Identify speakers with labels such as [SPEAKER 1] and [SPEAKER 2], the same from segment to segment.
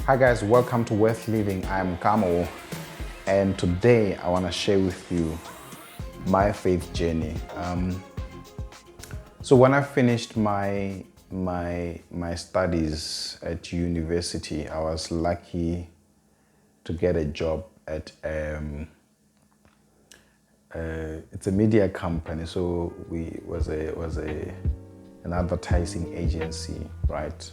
[SPEAKER 1] Hi guys, welcome to Worth Living. I'm Kamo, and today I want to share with you my faith journey. So when I finished my studies at university, I was lucky to get a job at it's a media company. So we was an advertising agency, right?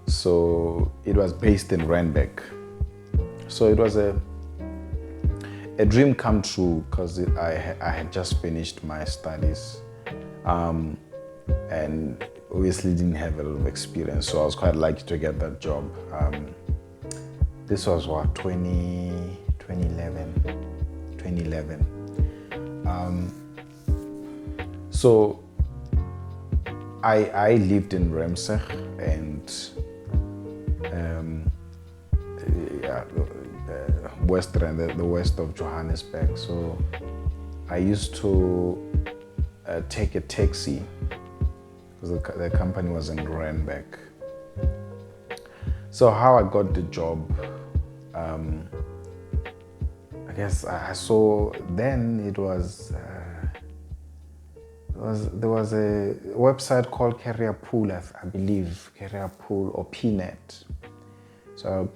[SPEAKER 1] So it was based in Randburg. So it was a dream come true because I had just finished my studies, and obviously didn't have a lot of experience. So I was quite lucky to get that job. This was what 2011. So I lived in Ramsey and the west of Johannesburg. So I used to take a taxi because the company was in Randburg. So how I got the job, I guess I saw then there was a website called Career Pool, I believe, Career Pool or PNet. So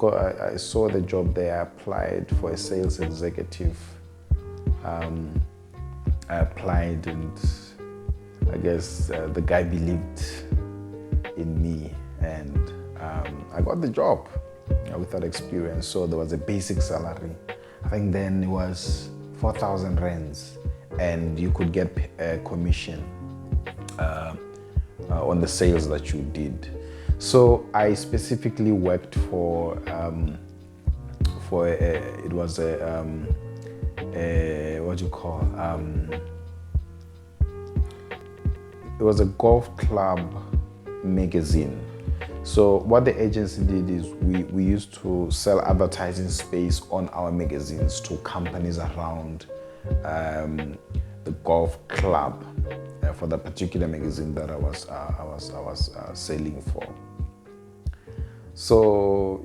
[SPEAKER 1] I saw the job there. I applied for a sales executive. I applied, and I guess the guy believed in me, and I got the job with that experience. So there was a basic salary. I think then it was 4,000 rands, and you could get a commission on the sales that you did. So I specifically worked for it was a what do you call it was a golf club magazine. So what the agency did is we used to sell advertising space on our magazines to companies around the golf club for the particular magazine that I was selling for. So,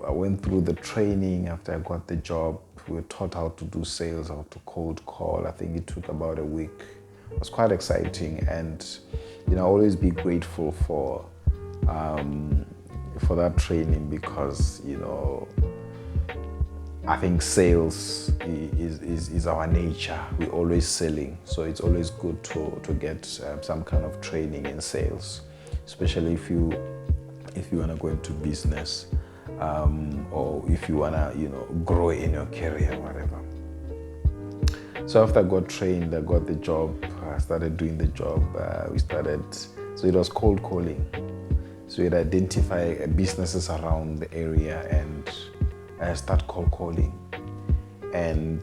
[SPEAKER 1] I went through the training after I got the job. We were taught how to do sales, how to cold call. I think it took about a week. It was quite exciting, and I'll always be grateful for that training because I think sales is our nature. We're always selling, so it's always good to get some kind of training in sales, especially if you want to go into business, or if you want to grow in your career, whatever. So after I got trained, I got the job. I started doing the job. So it was cold calling. So you'd identify businesses around the area and start cold calling. And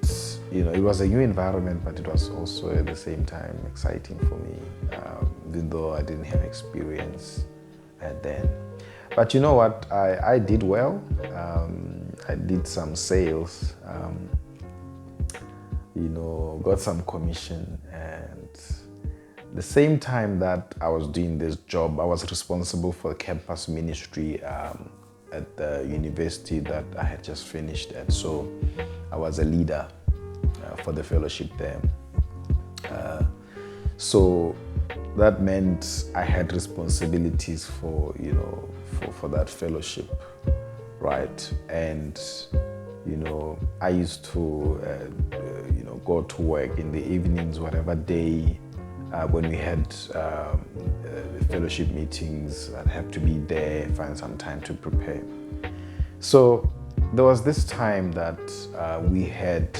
[SPEAKER 1] it was a new environment, but it was also at the same time exciting for me, even though I didn't have experience then. But you know what? I did well. I did some sales, got some commission, and the same time that I was doing this job, I was responsible for the campus ministry at the university that I had just finished at. So I was a leader for the fellowship there. So that meant I had responsibilities for that fellowship, right? And I used to go to work in the evenings, whatever day. When we had fellowship meetings, I'd have to be there, find some time to prepare. So there was this time that we had,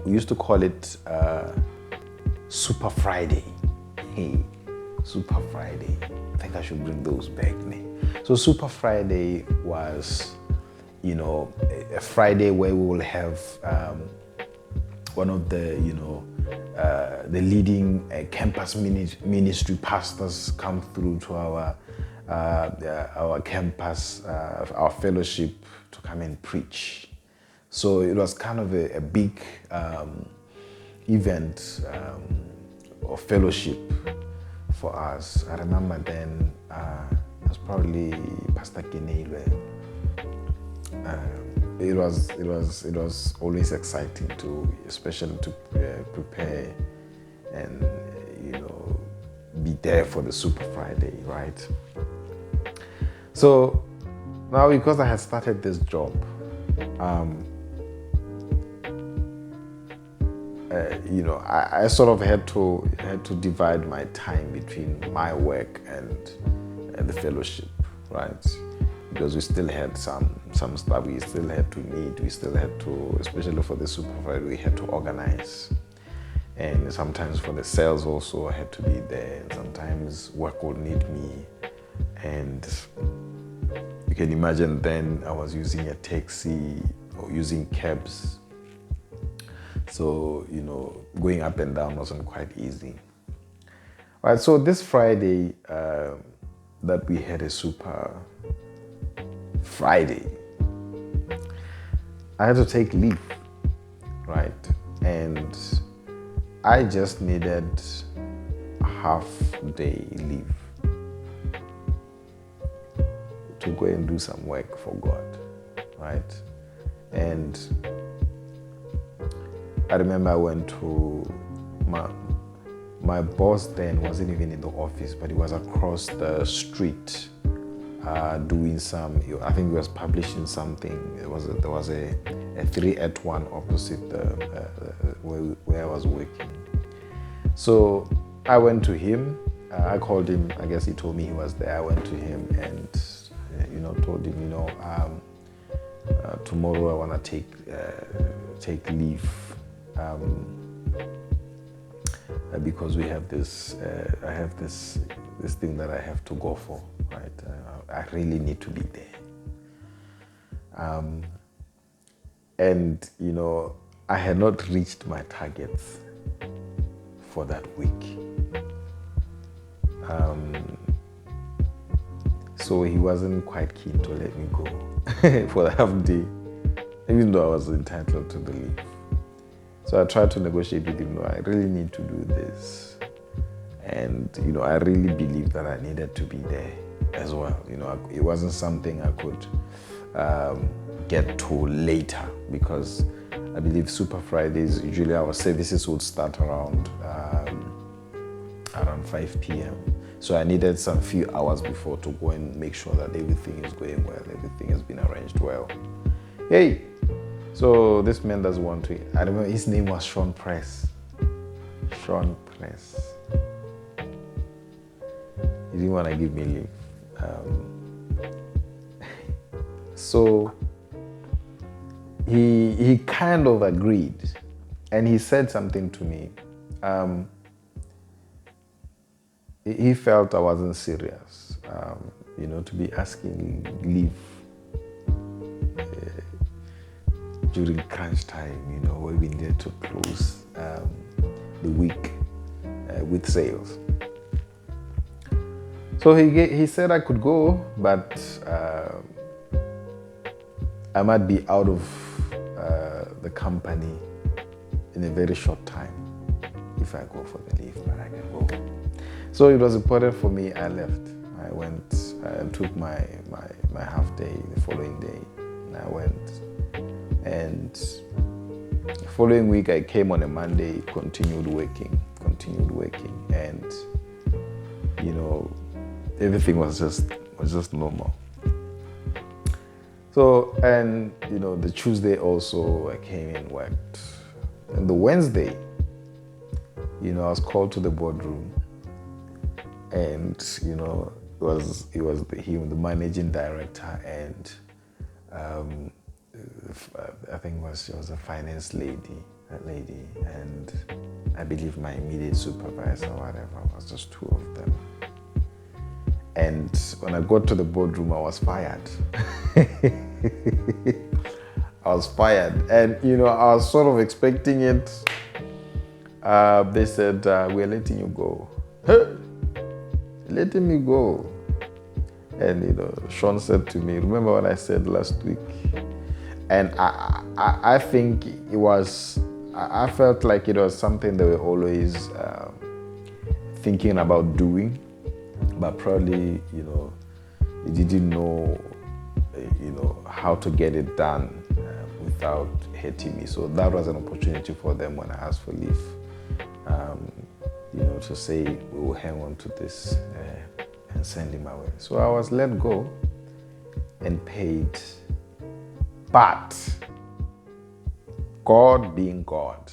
[SPEAKER 1] we used to call it Super Friday. Hey, Super Friday. I think I should bring those back, man. So Super Friday was, a Friday where we will have one of the, the leading campus ministry pastors come through to our campus, our fellowship, to come and preach. So it was kind of a big event or fellowship for us. I remember then was probably Pastor Kinelwe. It was always exciting especially to prepare and be there for the Super Friday, right? So now, because I had started this job, I sort of had to divide my time between my work and the fellowship, right? Because we still had some stuff we still had to meet. We still had to, especially for the Super Friday, we had to organize. And sometimes for the sales also, I had to be there. And sometimes work would need me. And you can imagine then I was using a taxi or using cabs. So, going up and down wasn't quite easy. All right, so this Friday that we had a Super Friday, I had to take leave, right? And I just needed half-day leave to go and do some work for God, right? And I remember I went to my boss then wasn't even in the office, but he was across the street doing some, I think he was publishing something. There was a 3-at-1 opposite where I was working. So I went to him. I called him. I guess he told me he was there. I went to him and told him, tomorrow I want to take leave because we have this. I have this thing that I have to go for. Right, I really need to be there. And I had not reached my targets for that week. So he wasn't quite keen to let me go for the half day, even though I was entitled to the leave. So I tried to negotiate with him. No, I really need to do this. And, I really believed that I needed to be there as well. It wasn't something I could get to later, because I believe Super Fridays, usually our services would start around 5 p.m. So I needed some few hours before to go and make sure that everything is going well, everything has been arranged well. Hey, so this man doesn't want to, I remember his name was Sean Press. Sean Press. He didn't want to give me leave. So he kind of agreed, and he said something to me. He felt I wasn't serious, to be asking leave during crunch time, where we needed to close the week with sales. So he said I could go, but I might be out of the company in a very short time if I go for the leave, but I can go. So it was important for me. I left. I went and took my half day the following day. And I went, and the following week I came on a Monday, continued working, and everything was just normal. So, and the Tuesday also I came and worked. And the Wednesday, I was called to the boardroom, and it was him, the managing director, and I think she was a finance lady, and I believe my immediate supervisor or whatever. It was just two of them. And when I got to the boardroom, I was fired. I was fired, and I was sort of expecting it. They said, "We're letting you go." Letting me go. And Sean said to me, "Remember what I said last week?" And I think it was. I felt like it was something they were always thinking about doing, but probably He didn't know, how to get it done without hurting me. So that was an opportunity for them when I asked for leave, to say we will hang on to this and send him away. So I was let go and paid. But God being God,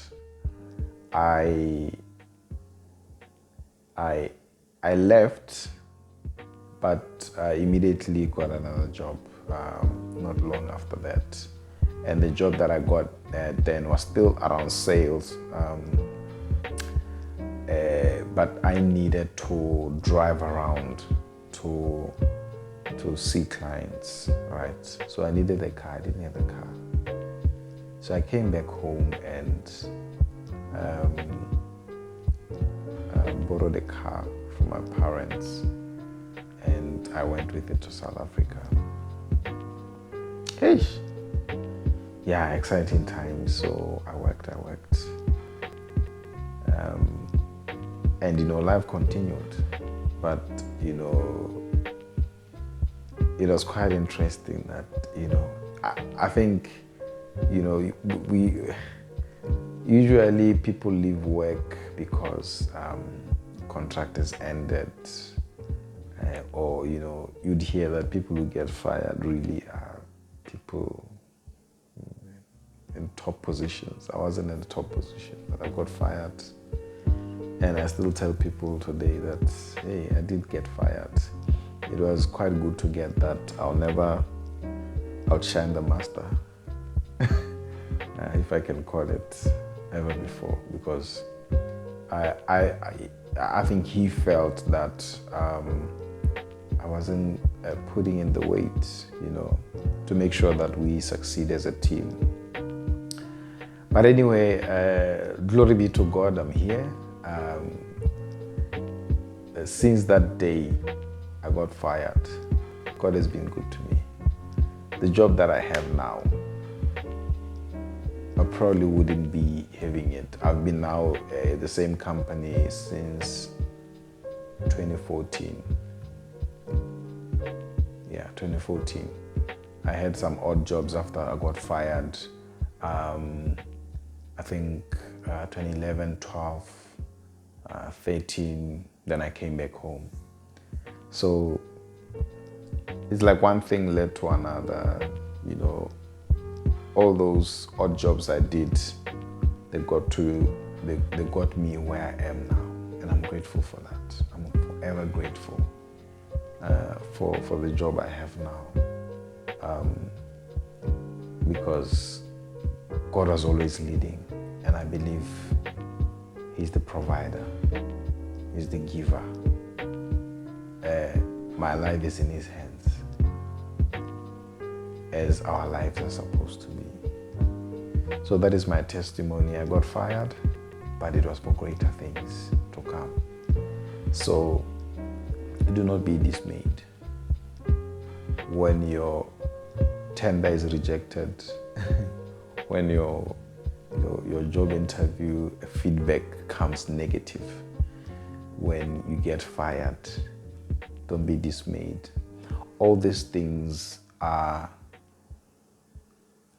[SPEAKER 1] I left, but I immediately got another job not long after that. And the job that I got then was still around sales, but I needed to drive around to see clients, right? So I needed a car. I didn't have a car. So I came back home and borrowed a car from my parents, and I went with it to South Africa. Hey, yeah, exciting times. So I worked, and life continued. But it was quite interesting that I think we usually people leave work because contractors ended, or you'd hear that people who get fired really are people in top positions. I wasn't in the top position, but I got fired, and I still tell people today that, hey, I did get fired. It was quite good to get that. I'll never outshine the master, if I can call it, ever before, because I think he felt that I wasn't putting in the weight, to make sure that we succeed as a team. But anyway, glory be to God, I'm here. Since that day, I got fired. God has been good to me. The job that I have now, I probably wouldn't be having it. I've been now at the same company since 2014. Yeah, 2014. I had some odd jobs after I got fired. I think 2011, 12, 13, then I came back home. So it's like one thing led to another, all those odd jobs I did, they got me where I am now. And I'm grateful for that. I'm forever grateful for the job I have now. Because God was always leading, and I believe He's the provider, He's the giver. My life is in His hands, as our lives are supposed to be. So that is my testimony. I got fired, but it was for greater things to come. So do not be dismayed when your tender is rejected, when your job interview feedback comes negative, when you get fired. Don't be dismayed. All these things are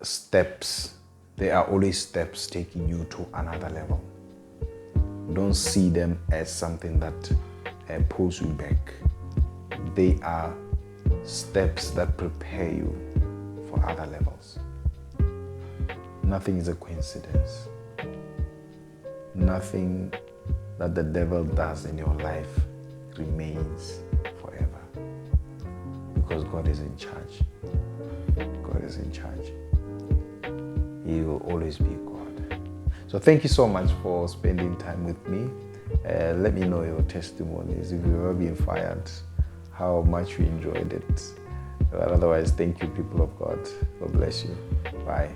[SPEAKER 1] steps. They are always steps taking you to another level. Don't see them as something that pulls you back. They are steps that prepare you for other levels. Nothing is a coincidence. Nothing that the devil does in your life remains forever, because God is in charge. God is in charge. He will always be God. So thank you so much for spending time with me. Let me know your testimonies. If you've ever been fired, how much you enjoyed it. But otherwise, thank you, people of God. God bless you. Bye.